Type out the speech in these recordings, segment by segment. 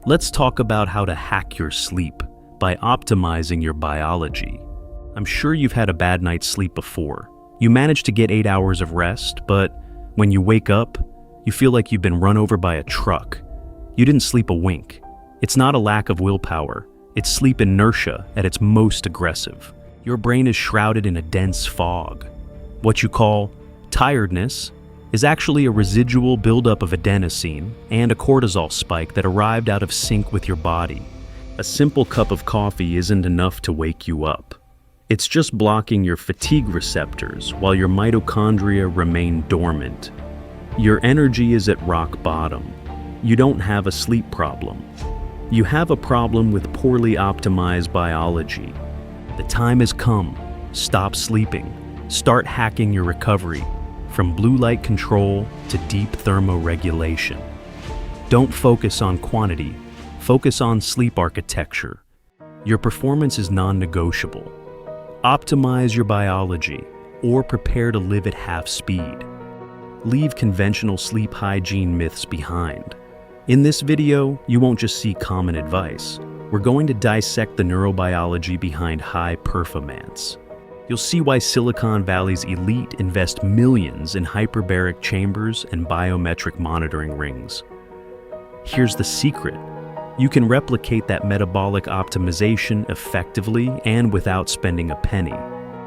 Let's talk about how to hack your sleep by optimizing your biology. I'm sure you've had a bad night's sleep before. You managed to get 8 hours of rest, but when you wake up, you feel like you've been run over by a truck. You didn't sleep a wink. It's not a lack of willpower. It's sleep inertia at its most aggressive. Your brain is shrouded in a dense fog. What you call tiredness is actually a residual buildup of adenosine and a cortisol spike that arrived out of sync with your body. A simple cup of coffee isn't enough to wake you up. It's just blocking your fatigue receptors while your mitochondria remain dormant. Your energy is at rock bottom. You don't have a sleep problem. You have a problem with poorly optimized biology. The time has come. Stop sleeping. Start hacking your recovery, from blue light control to deep thermoregulation. Don't focus on quantity. Focus on sleep architecture. Your performance is non-negotiable. Optimize your biology, or prepare to live at half speed. Leave conventional sleep hygiene myths behind. In this video, you won't just see common advice. We're going to dissect the neurobiology behind high performance. You'll see why Silicon Valley's elite invest millions in hyperbaric chambers and biometric monitoring rings. Here's the secret. You can replicate that metabolic optimization effectively and without spending a penny.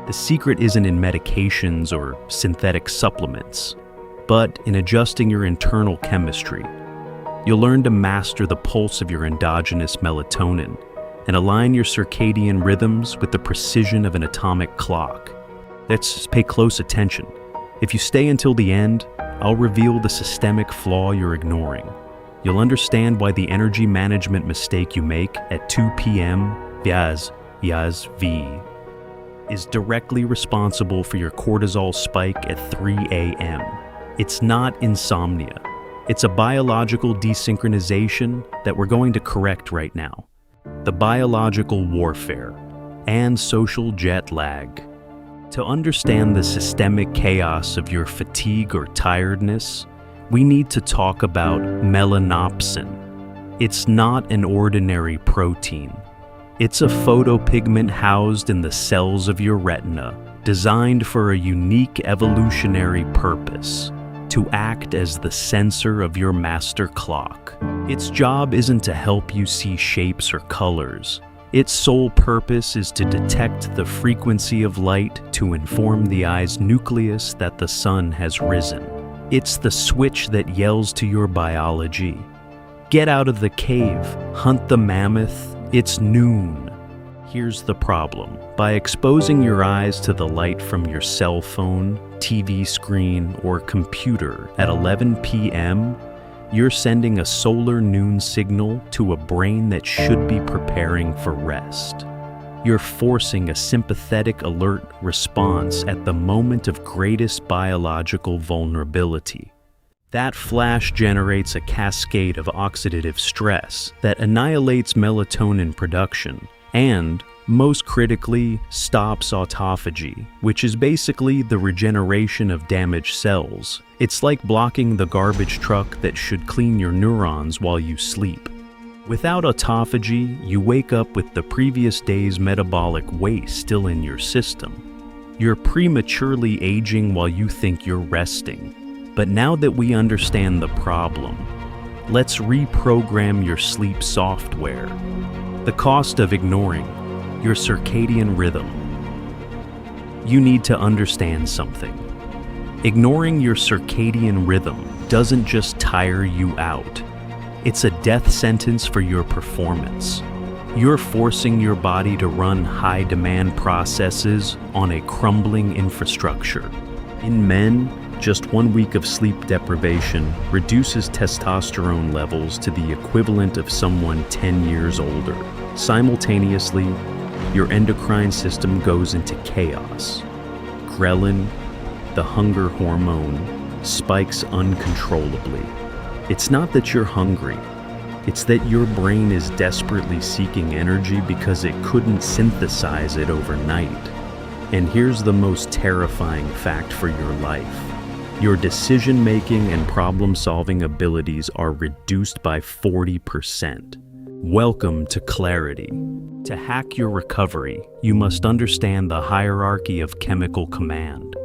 The secret isn't in medications or synthetic supplements, but in adjusting your internal chemistry. You'll learn to master the pulse of your endogenous melatonin and align your circadian rhythms with the precision of an atomic clock. Let's pay close attention. If you stay until the end, I'll reveal the systemic flaw you're ignoring. You'll understand why the energy management mistake you make at 2 p.m. is directly responsible for your cortisol spike at 3 a.m. It's not insomnia. It's a biological desynchronization that we're going to correct right now. The biological warfare and social jet lag. To understand the systemic chaos of your fatigue or tiredness, we need to talk about melanopsin. It's not an ordinary protein. It's a photopigment housed in the cells of your retina, designed for a unique evolutionary purpose: to act as the sensor of your master clock. Its job isn't to help you see shapes or colors. Its sole purpose is to detect the frequency of light to inform the eye's nucleus that the sun has risen. It's the switch that yells to your biology. Get out of the cave, hunt the mammoth, it's noon. Here's the problem. By exposing your eyes to the light from your cell phone, TV screen, or computer at 11 p.m., you're sending a solar noon signal to a brain that should be preparing for rest. You're forcing a sympathetic alert response at the moment of greatest biological vulnerability. That flash generates a cascade of oxidative stress that annihilates melatonin production and, most critically, stops autophagy, which is basically the regeneration of damaged cells. It's like blocking the garbage truck that should clean your neurons while you sleep. Without autophagy, you wake up with the previous day's metabolic waste still in your system. You're prematurely aging while you think you're resting. But now that we understand the problem, let's reprogram your sleep software. The cost of ignoring your circadian rhythm. You need to understand something. Ignoring your circadian rhythm doesn't just tire you out. It's a death sentence for your performance. You're forcing your body to run high-demand processes on a crumbling infrastructure. In men, just 1 week of sleep deprivation reduces testosterone levels to the equivalent of someone 10 years older. Simultaneously, your endocrine system goes into chaos. Ghrelin, the hunger hormone, spikes uncontrollably. It's not that you're hungry. It's that your brain is desperately seeking energy because it couldn't synthesize it overnight. And here's the most terrifying fact for your life. Your decision-making and problem-solving abilities are reduced by 40%. Welcome to clarity. To hack your recovery, you must understand the hierarchy of chemical command.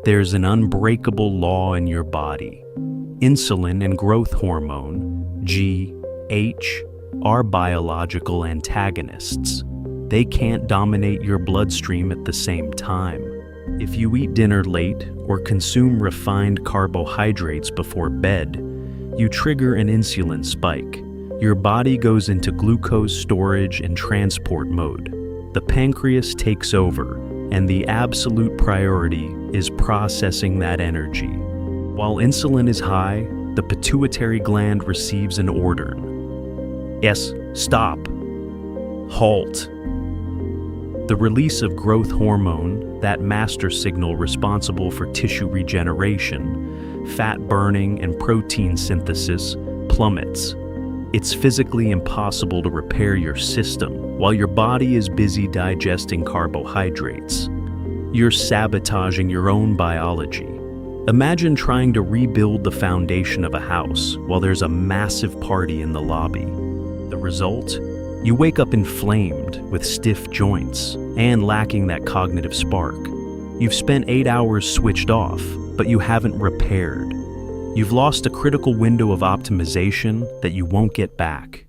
There's an unbreakable law in your body. Insulin and growth hormone, G, H, are biological antagonists. They can't dominate your bloodstream at the same time. If you eat dinner late or consume refined carbohydrates before bed, you trigger an insulin spike. Your body goes into glucose storage and transport mode. The pancreas takes over, and the absolute priority is processing that energy. While insulin is high, the pituitary gland receives an order. Yes, stop. Halt. The release of growth hormone, that master signal responsible for tissue regeneration, fat burning, and protein synthesis, plummets. It's physically impossible to repair your system while your body is busy digesting carbohydrates. You're sabotaging your own biology. Imagine trying to rebuild the foundation of a house while there's a massive party in the lobby. The result? You wake up inflamed with stiff joints and lacking that cognitive spark. You've spent 8 hours switched off, but you haven't repaired. You've lost a critical window of optimization that you won't get back.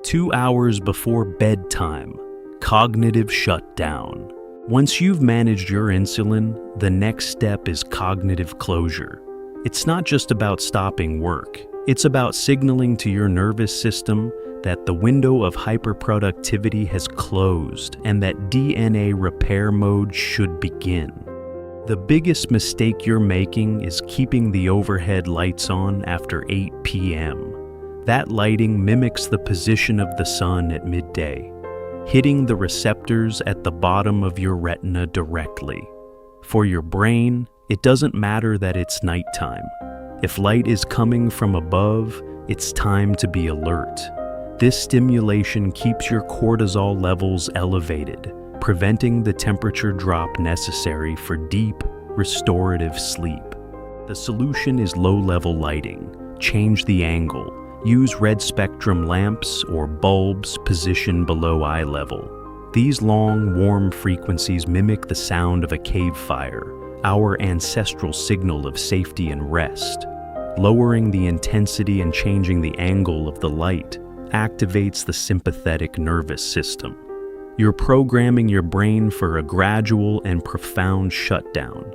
2 hours before bedtime, cognitive shutdown. Once you've managed your insulin, the next step is cognitive closure. It's not just about stopping work. It's about signaling to your nervous system that the window of hyperproductivity has closed and that DNA repair mode should begin. The biggest mistake you're making is keeping the overhead lights on after 8 p.m. That lighting mimics the position of the sun at midday, hitting the receptors at the bottom of your retina directly. For your brain, it doesn't matter that it's nighttime. If light is coming from above, it's time to be alert. This stimulation keeps your cortisol levels elevated, preventing the temperature drop necessary for deep, restorative sleep. The solution is low-level lighting. Change the angle. Use red spectrum lamps or bulbs positioned below eye level. These long, warm frequencies mimic the sound of a cave fire, our ancestral signal of safety and rest. Lowering the intensity and changing the angle of the light activates the sympathetic nervous system. You're programming your brain for a gradual and profound shutdown.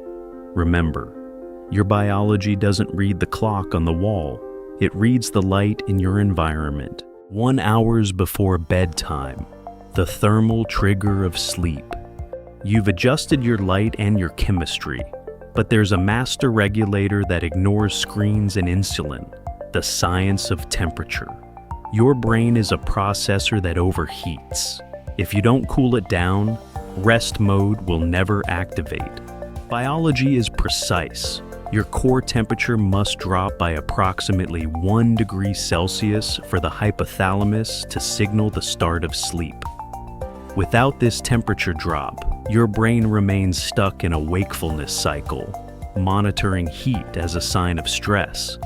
Remember, your biology doesn't read the clock on the wall. It reads the light in your environment. 1 hour before bedtime, the thermal trigger of sleep. You've adjusted your light and your chemistry, but there's a master regulator that ignores screens and insulin, the science of temperature. Your brain is a processor that overheats. If you don't cool it down, rest mode will never activate. Biology is precise. Your core temperature must drop by approximately 1 degree Celsius for the hypothalamus to signal the start of sleep. Without this temperature drop, your brain remains stuck in a wakefulness cycle, monitoring heat as a sign of stress.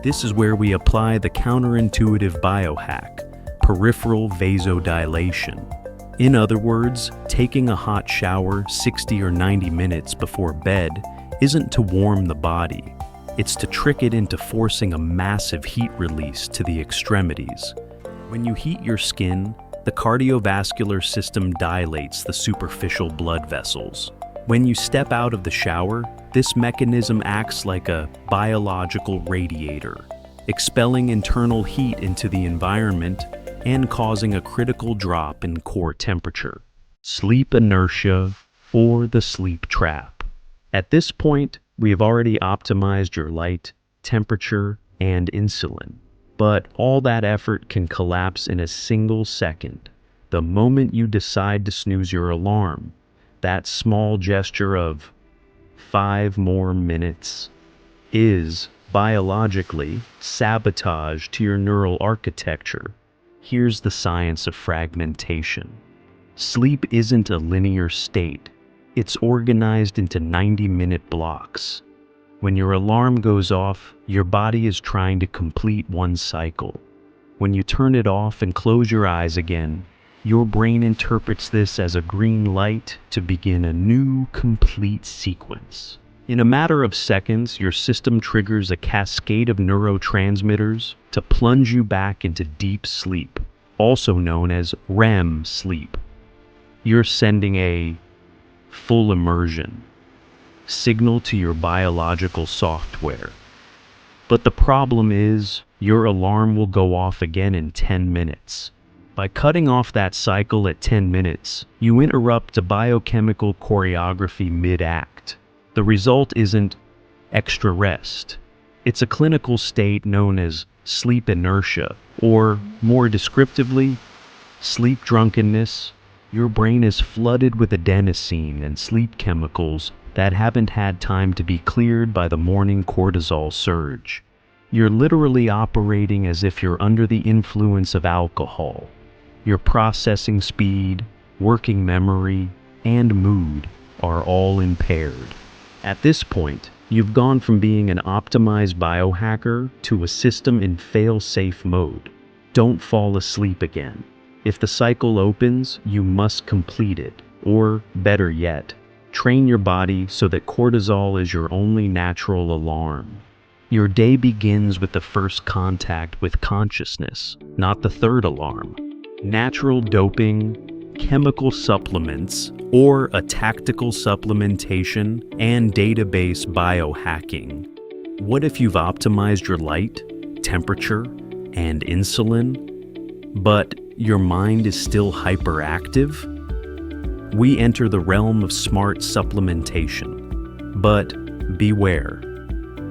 This is where we apply the counterintuitive biohack, peripheral vasodilation. In other words, taking a hot shower 60 or 90 minutes before bed isn't to warm the body. It's to trick it into forcing a massive heat release to the extremities. When you heat your skin, the cardiovascular system dilates the superficial blood vessels. When you step out of the shower, this mechanism acts like a biological radiator, expelling internal heat into the environment and causing a critical drop in core temperature. Sleep inertia, or the sleep trap. At this point, we have already optimized your light, temperature, and insulin. But all that effort can collapse in a single second. The moment you decide to snooze your alarm, that small gesture of 5 more minutes is biologically sabotage to your neural architecture. Here's the science of fragmentation. Sleep isn't a linear state. It's organized into 90-minute blocks. When your alarm goes off, your body is trying to complete one cycle. When you turn it off and close your eyes again, your brain interprets this as a green light to begin a new, complete sequence. In a matter of seconds, your system triggers a cascade of neurotransmitters to plunge you back into deep sleep, also known as REM sleep. You're sending a full immersion signal to your biological software. But the problem is, your alarm will go off again in 10 minutes. By cutting off that cycle at 10 minutes, you interrupt a biochemical choreography mid-act. The result isn't extra rest. It's a clinical state known as sleep inertia, or more descriptively, sleep drunkenness. Your brain is flooded with adenosine and sleep chemicals that haven't had time to be cleared by the morning cortisol surge. You're literally operating as if you're under the influence of alcohol. Your processing speed, working memory, and mood are all impaired. At this point, you've gone from being an optimized biohacker to a system in fail-safe mode. Don't fall asleep again. If the cycle opens, you must complete it, or better yet, train your body so that cortisol is your only natural alarm. Your day begins with the first contact with consciousness, not the third alarm. Natural doping, chemical supplements, or a tactical supplementation, and database biohacking. What if you've optimized your light, temperature, and insulin, but your mind is still hyperactive? We enter the realm of smart supplementation. But beware.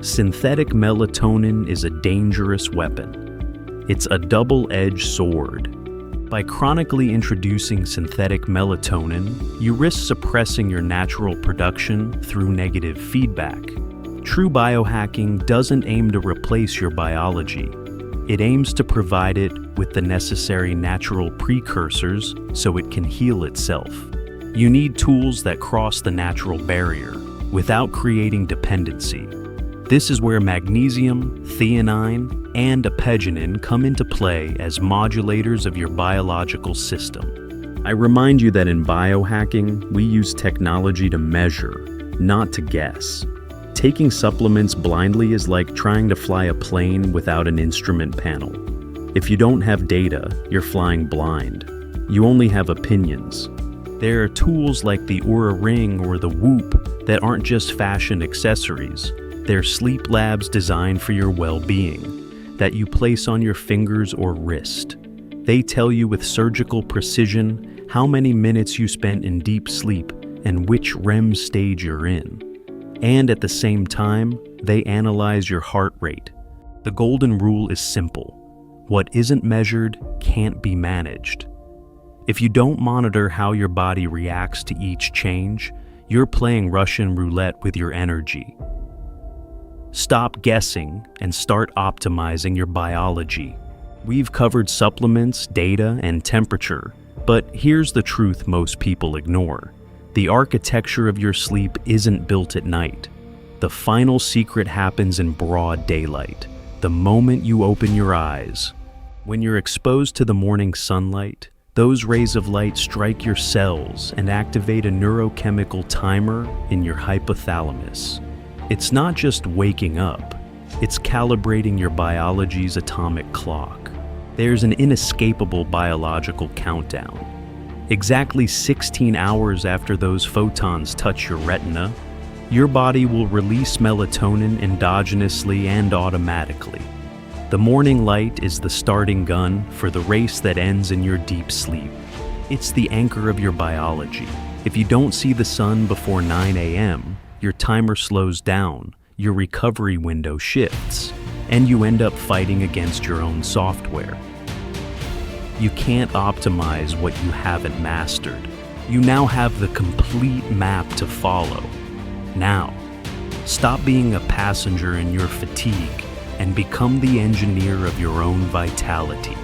Synthetic melatonin is a dangerous weapon. It's a double-edged sword. By chronically introducing synthetic melatonin, you risk suppressing your natural production through negative feedback. True biohacking doesn't aim to replace your biology. It aims to provide it with the necessary natural precursors so it can heal itself. You need tools that cross the natural barrier without creating dependency. This is where magnesium, theanine, and apigenin come into play as modulators of your biological system. I remind you that in biohacking, we use technology to measure, not to guess. Taking supplements blindly is like trying to fly a plane without an instrument panel. If you don't have data, you're flying blind. You only have opinions. There are tools like the Oura Ring or the Whoop that aren't just fashion accessories. They're sleep labs designed for your well-being that you place on your fingers or wrist. They tell you with surgical precision how many minutes you spent in deep sleep and which REM stage you're in. And at the same time, they analyze your heart rate. The golden rule is simple. What isn't measured can't be managed. If you don't monitor how your body reacts to each change, you're playing Russian roulette with your energy. Stop guessing and start optimizing your biology. We've covered supplements, data, and temperature, but here's the truth most people ignore. The architecture of your sleep isn't built at night. The final secret happens in broad daylight, the moment you open your eyes. When you're exposed to the morning sunlight, those rays of light strike your cells and activate a neurochemical timer in your hypothalamus. It's not just waking up, it's calibrating your biology's atomic clock. There's an inescapable biological countdown. Exactly 16 hours after those photons touch your retina, your body will release melatonin endogenously and automatically. The morning light is the starting gun for the race that ends in your deep sleep. It's the anchor of your biology. If you don't see the sun before 9 a.m., your timer slows down, your recovery window shifts, and you end up fighting against your own software. You can't optimize what you haven't mastered. You now have the complete map to follow. Now, stop being a passenger in your fatigue and become the engineer of your own vitality.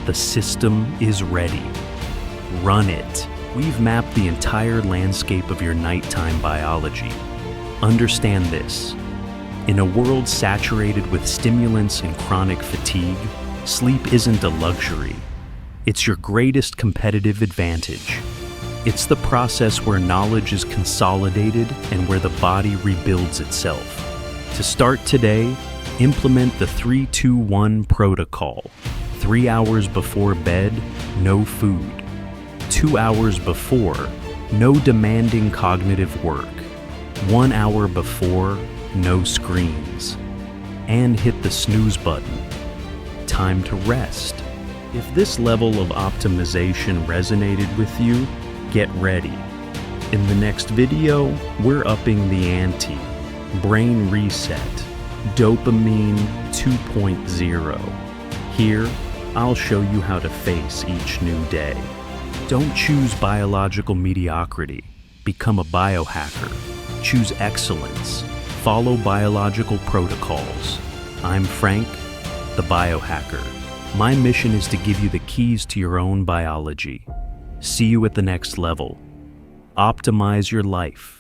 The system is ready. Run it. We've mapped the entire landscape of your nighttime biology. Understand this. In a world saturated with stimulants and chronic fatigue, Sleep isn't a luxury. It's your greatest competitive advantage. It's the process where knowledge is consolidated and where the body rebuilds itself. To start today, implement the 3-2-1 protocol. 3 hours before bed, no food. 2 hours before, no demanding cognitive work. 1 hour before, no screens. And hit the snooze button. Time to rest. If this level of optimization resonated with you, get ready. In the next video, we're upping the ante. Brain reset. Dopamine 2.0. Here, I'll show you how to face each new day. Don't choose biological mediocrity. Become a biohacker. Choose excellence. Follow biological protocols. I'm Frank, the Biohacker. My mission is to give you the keys to your own biology. See you at the next level. Optimize your life.